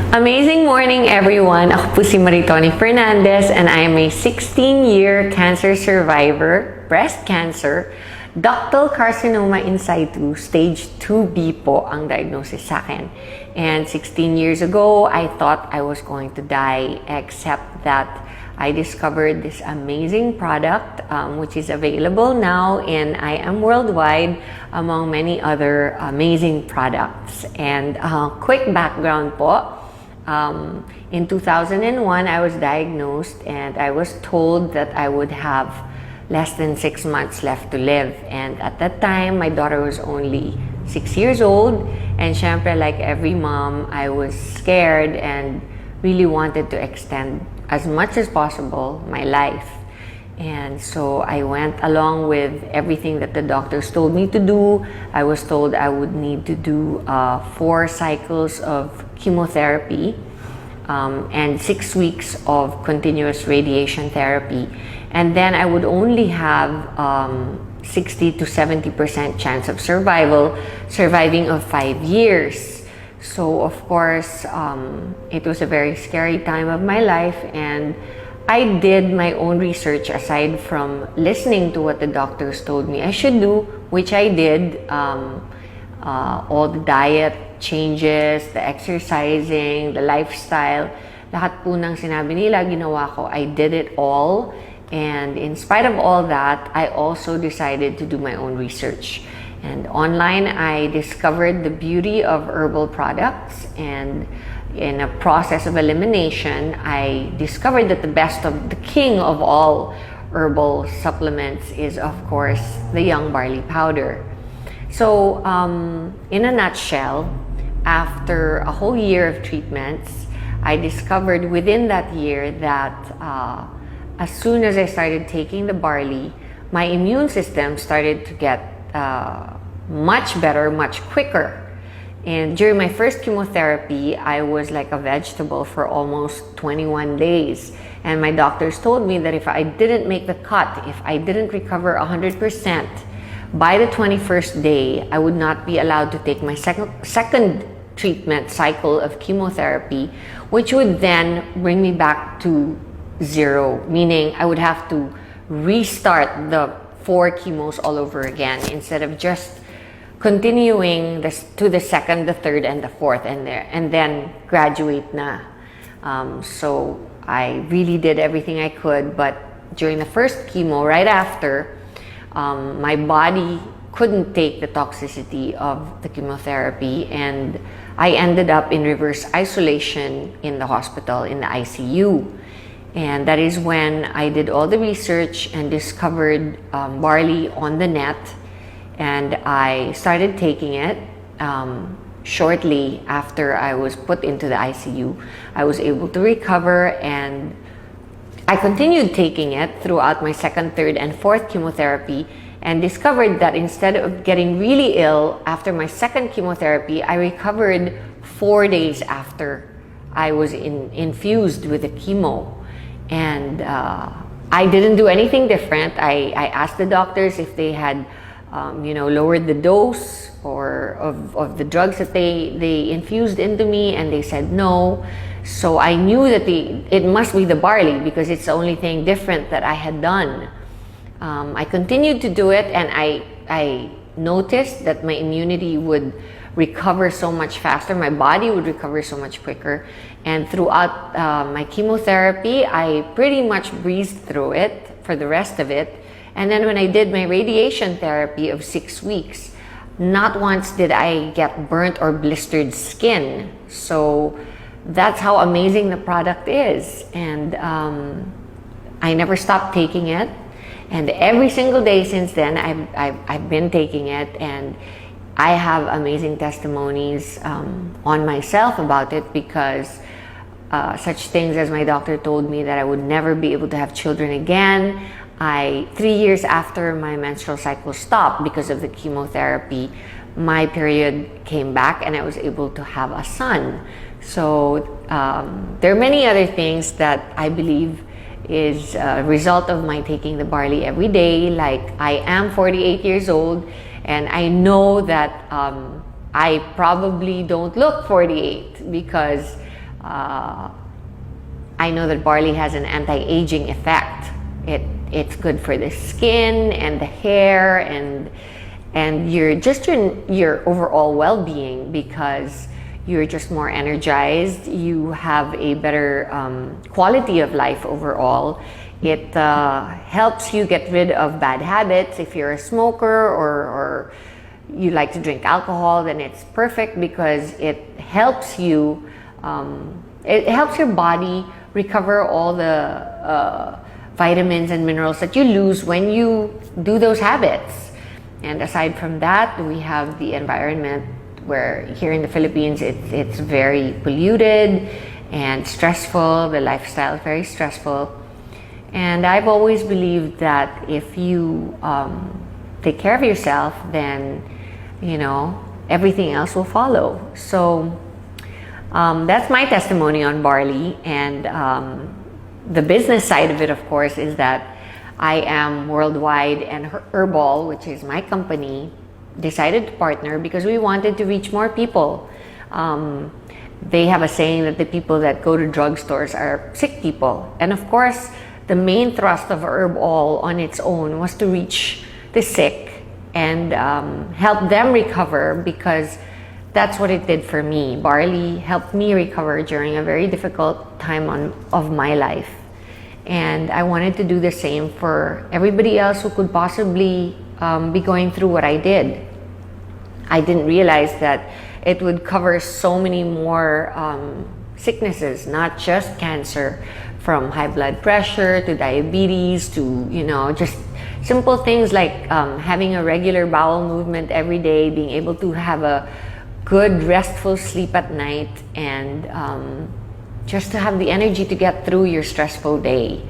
Amazing morning, everyone! Ako po si Maritoni Fernandez and I am a 16-year cancer survivor, breast cancer, ductal carcinoma in situ, stage 2B po ang diagnosis sa akin. And 16 years ago, I thought I was going to die, except that I discovered this amazing product which is available now and I am worldwide among many other amazing products. And quick background po. In 2001, I was diagnosed and I was told that I would have less than 6 months left to live. And at that time, my daughter was only 6 years old. And syempre, like every mom, I was scared and really wanted to extend as much as possible my life. And so I went along with everything that the doctors told me to do. I was told I would need to do 4 cycles of chemotherapy and 6 weeks of continuous radiation therapy. And then I would only have 60 to 70% chance of surviving of 5 years. So of course, it was a very scary time of my life, and I did my own research aside from listening to what the doctors told me I should do, which I did. All the diet changes, the exercising, the lifestyle, lahat po ng sinabi nila, ginawa ko. I did it all. And in spite of all that, I also decided to do my own research. And online, I discovered the beauty of herbal products, and in a process of elimination, I discovered that the king of all herbal supplements is, of course, the young barley powder. So, in a nutshell, after a whole year of treatments, I discovered within that year that as soon as I started taking the barley, my immune system started to get much better, much quicker. And during my first chemotherapy, I was like a vegetable for almost 21 days. And my doctors told me that if I didn't make the cut, if I didn't recover 100%, by the 21st day, I would not be allowed to take my second treatment cycle of chemotherapy, which would then bring me back to 0, meaning I would have to restart the 4 chemos all over again instead of just continuing to the second, the third, and the fourth, and then graduate na. So I really did everything I could, but during the first chemo, right after, my body couldn't take the toxicity of the chemotherapy, and I ended up in reverse isolation in the hospital, in the ICU. And that is when I did all the research and discovered barley on the net. And I started taking it shortly after I was put into the ICU. I was able to recover, and I continued taking it throughout my second, third, and fourth chemotherapy, and discovered that instead of getting really ill after my second chemotherapy, I recovered 4 days after I was infused with the chemo. And I didn't do anything different. I asked the doctors if they had lowered the dose or of the drugs that they infused into me, and they said no. So I knew that it must be the barley, because it's the only thing different that I had done. I continued to do it, and I noticed that my immunity would recover so much faster, my body would recover so much quicker. And throughout my chemotherapy, I pretty much breezed through it for the rest of it. And then when I did my radiation therapy of 6 weeks, not once did I get burnt or blistered skin. So that's how amazing the product is. And I never stopped taking it. And every single day since then, I've been taking it. And I have amazing testimonies on myself about it, because such things as my doctor told me that I would never be able to have children again. 3 years after my menstrual cycle stopped because of the chemotherapy, my period came back and I was able to have a son. So there are many other things that I believe is a result of my taking the barley every day. Like, I am 48 years old, and I know that I probably don't look 48 because I know that barley has an anti-aging effect. It's good for the skin and the hair and your overall well-being, because you're just more energized. You have a better quality of life overall. It helps you get rid of bad habits. If you're a smoker or you like to drink alcohol, then it's perfect because it helps you. It helps your body recover all the vitamins and minerals that you lose when you do those habits. And aside from that, we have the environment, where here in the Philippines it's very polluted and stressful. The lifestyle is very stressful. And I've always believed that if you take care of yourself, then everything else will follow. So that's my testimony on barley. And the business side of it, of course, is that I am worldwide, and Herbal, which is my company, decided to partner because we wanted to reach more people. They have a saying that the people that go to drugstores are sick people. And of course, the main thrust of Herbal on its own was to reach the sick and help them recover, because that's what it did for me. Barley helped me recover during a very difficult time of my life. And I wanted to do the same for everybody else who could possibly be going through what I did. I didn't realize that it would cover so many more sicknesses, not just cancer, from high blood pressure to diabetes to, just simple things like having a regular bowel movement every day, being able to have a good restful sleep at night, and just to have the energy to get through your stressful day.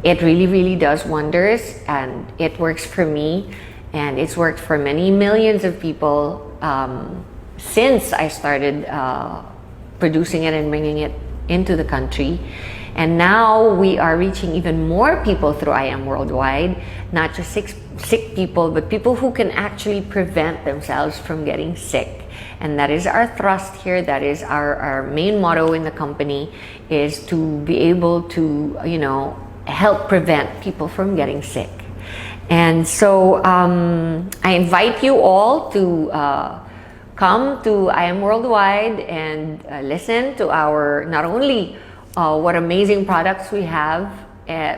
It really, really does wonders, and it works for me, and it's worked for many millions of people since I started producing it and bringing it into the country. And now we are reaching even more people through I Am Worldwide, not just sick people, but people who can actually prevent themselves from getting sick. And that is our thrust here. That is our main motto in the company, is to be able to, help prevent people from getting sick. And so I invite you all to come to I Am Worldwide and listen to our, not only what amazing products we have,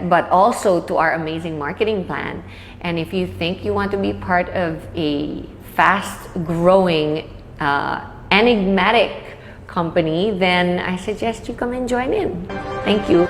but also to our amazing marketing plan. And if you think you want to be part of a fast-growing, enigmatic company, then I suggest you come and join in. Thank you.